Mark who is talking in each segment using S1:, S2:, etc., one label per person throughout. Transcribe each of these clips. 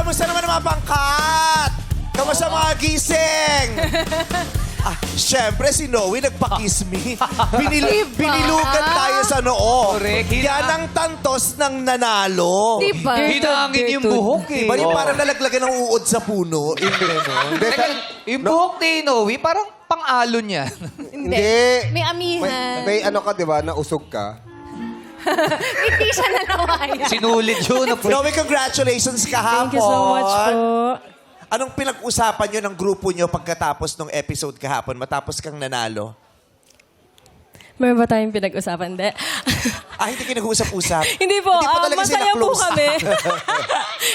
S1: kamusta naman ang mga pangkat? Kamusta mga gising? Siyempre, si Noe nagpa-kiss me. Binilugan tayo sa noo.
S2: Correct.
S1: Yan ang tantos ng nanalo.
S3: Diba?
S2: Hinangin yung buhok eh.
S1: Diba yung parang nalaglagan ng uod sa puno?
S2: Teka, yung buhok ni Noe, parang pang-alon niya.
S4: Hindi.
S3: May amihan.
S4: May ano ka, di ba? Nausog ka.
S3: Hindi siya nanawaya.
S2: Sinulit yun.
S1: Noe, congratulations kahapon.
S5: Thank you so much po.
S1: Anong pinag-usapan nyo ng grupo nyo pagkatapos ng episode kahapon? Matapos kang nanalo?
S5: Meron ba tayong pinag-usapan? Hindi.
S1: Hindi kayo nag-uusap-usap?
S5: Hindi po.
S1: Hindi pa talaga sila
S5: Masaya po
S1: close.
S5: kami.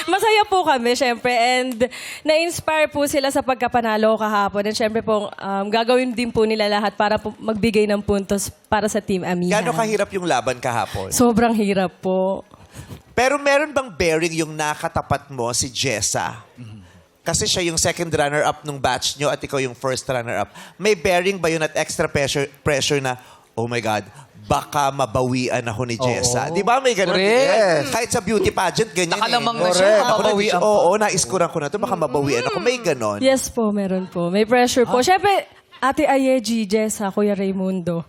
S5: Masaya po kami, syempre. And na-inspire po sila sa pagkapanalo kahapon. And syempre po, gagawin din po nila lahat para po magbigay ng puntos para sa Team Amihan.
S1: Gano'ng kahirap yung laban kahapon?
S5: Sobrang hirap po.
S1: Pero meron bang bearing yung nakatapat mo si Jessa? Kasi siya yung second runner-up nung batch nyo at ikaw yung first runner-up. May bearing ba yun at extra pressure na, oh my God, baka mabawian ako ni Jessa? Di ba may ganun?
S2: Correct.
S4: Yes.
S1: Kahit sa beauty pageant, ganyan
S2: Nakalamang
S1: eh.
S2: na siya,
S1: Ako
S2: mababawian
S1: na, oo, naiskuran ko na ito, baka mabawian ako. May ganon.
S5: Yes po, meron po. May pressure po. Syempre, Ate Ayeji, Jessa, Kuya Raimundo.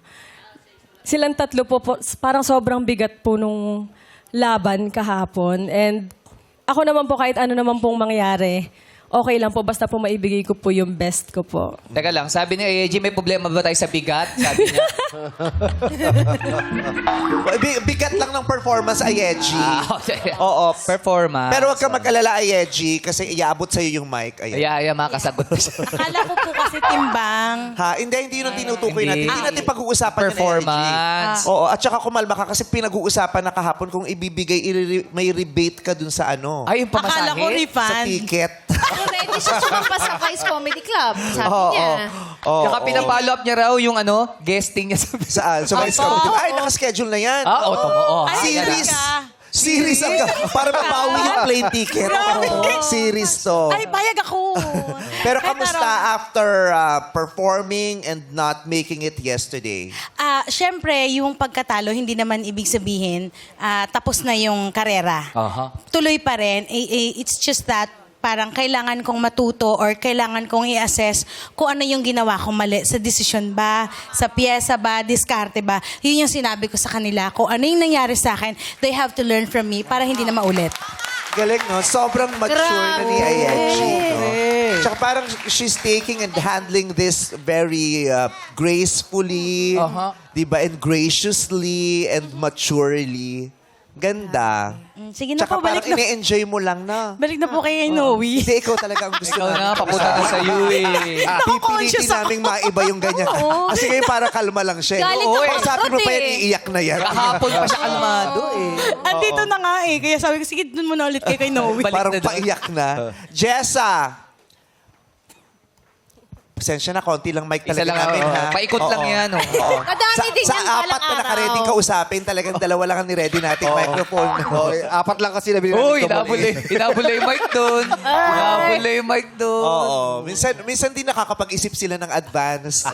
S5: Silang tatlo po, parang sobrang bigat po nung laban kahapon. And ako naman po, kahit ano naman pong mangyari, okay lang po, basta po maibigay ko po yung best ko po.
S2: Teka lang, sabi ni AJ, may problema ba tayo sa bigat? Sabi niya.
S1: Bigat lang ng performance, Ayeji.
S2: Okay.
S1: Oo.
S2: Performance.
S1: Pero wag ka mag-alala, Ayeji, kasi iabot sa'yo yung mic. Ayan.
S2: Ay, makasagot na siya.
S6: Akala ko po kasi timbang.
S1: Hindi yun ang tinutukoy
S2: Hindi.
S1: natin. Hindi natin pag-uusapan yun,
S2: Performance.
S1: Ayeji. Oo, at saka kumalma ka kasi pinag-uusapan na kahapon kung ibibigay, may rebate ka dun sa ano.
S2: Ay, yung pamasahe?
S6: Akala ko
S1: Sa
S6: refund.
S1: ticket.
S3: Ready siya sumampa sa Vice Comedy Club. Sabi niya.
S2: Saka pinapollow up niya raw yung guesting niya sa...
S1: Saan? Sa Vice Comedy. Ay, nakaschedule na yan. Series. Series ang para mabawi yung plane ticket. Series to.
S6: Ay, bayag ako.
S1: Pero kamusta after performing and not making it yesterday?
S6: Siyempre, yung pagkatalo, hindi naman ibig sabihin tapos na yung karera.
S2: Aha.
S6: Tuloy pa rin. It's just that parang kailangan kong matuto or kailangan kong i-assess kung ano yung ginawa kong mali. Sa desisyon ba? Sa piyesa ba? Diskarte ba? Yun yung sinabi ko sa kanila. Kung ano yung nangyari sa akin, they have to learn from me para hindi na maulit.
S1: Galing, no? Sobrang mature na ni Ayeji, no? Tsaka parang she's taking and handling this very gracefully, di ba? And graciously and maturely. Ganda.
S6: Sige na
S1: Tsaka
S6: po, balik
S1: parang
S6: na.
S1: ine-enjoy mo lang na.
S6: Balik na po kay Noe.
S1: Hindi, ikaw talaga ang gusto
S2: Ikaw na, papunta na sa iyo eh.
S1: Pipilitin
S6: conscious ako.
S1: namin maiba yung ganyan. Kasi ngayon parang kalma lang siya.
S3: Galing
S1: Oo,
S3: ako
S1: sabi mo
S3: agad
S1: pa yan,
S3: eh.
S1: iiyak na yan.
S2: Kahapon pa siya kalmado eh.
S6: Andito na nga eh. Kaya sabi ko, sige, dun muna ulit kay Noe.
S2: Balik
S1: Parang
S2: na doon.
S1: paiyak na. Jessa! Pasensya na, konti lang mic
S2: Isa
S1: talaga
S2: lang,
S1: namin, ha?
S2: paikot lang yan.
S1: Oo.
S3: Madami din
S1: Sa
S3: yan
S1: apat
S3: balang
S1: na
S3: araw.
S1: nakaready kausapin, talagang dalawa lang ang ni-ready nating microphone.
S4: Apat lang kasi nabili
S2: Uy,
S4: namin
S2: inabula yung mic doon. Inabula yung mic doon.
S1: Oo. Minsan din nakakapag-isip sila ng advance.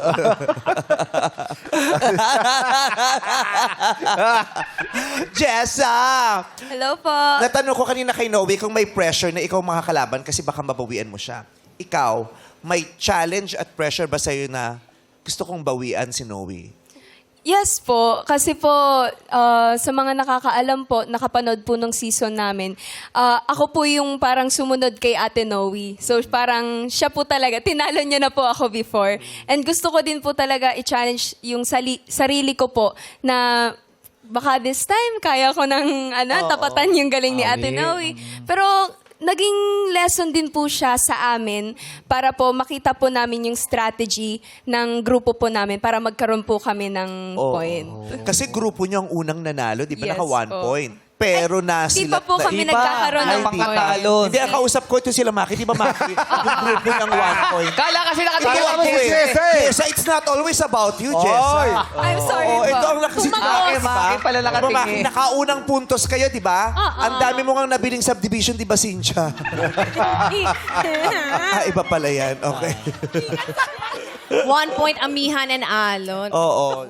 S1: Jessa!
S3: Hello po.
S1: Natanong ko kanina kay Noe kung may pressure na ikaw makakalaban kasi baka mabawian mo siya. Ikaw, may challenge at pressure ba sa'yo na gusto kong bawian si Noe?
S7: Yes po. Kasi po, sa mga nakakaalam po, nakapanood po nung season namin, ako po yung parang sumunod kay Ate Noe. So parang siya po talaga, tinalo niya na po ako before. And gusto ko din po talaga i-challenge yung sarili ko po na baka this time kaya ko ng tapatan yung galing ni Ate Noe. Pero naging lesson din po siya sa amin para po makita po namin yung strategy ng grupo po namin para magkaroon po kami ng point.
S1: Kasi grupo niyo ang unang nanalo, di ba?
S7: Yes
S1: Naka 1
S7: po.
S1: point. Pero
S7: Di
S1: nasilat
S7: pa po kami nagkakaroon ng point.
S2: Pangkatalon.
S1: Hindi, ang kausap ko ito sila Maki. Di ba Maki? Yung grupo niyang 1 point.
S2: Kala kasi nakatingin
S1: Ito
S2: ako
S1: ako
S2: eh.
S1: eh. Jessa, it's not always about you, Jessa.
S7: I'm sorry
S1: Oo,
S7: po.
S1: ito ang nakasitwaan.
S2: Maki pala nakatingin.
S1: Nakaunang puntos kayo, di ba? Ang dami mo nga nabiling subdivision, di ba, Cynthia? Iba pala yan. Okay.
S3: 1 point amihan and alon.
S1: Oo.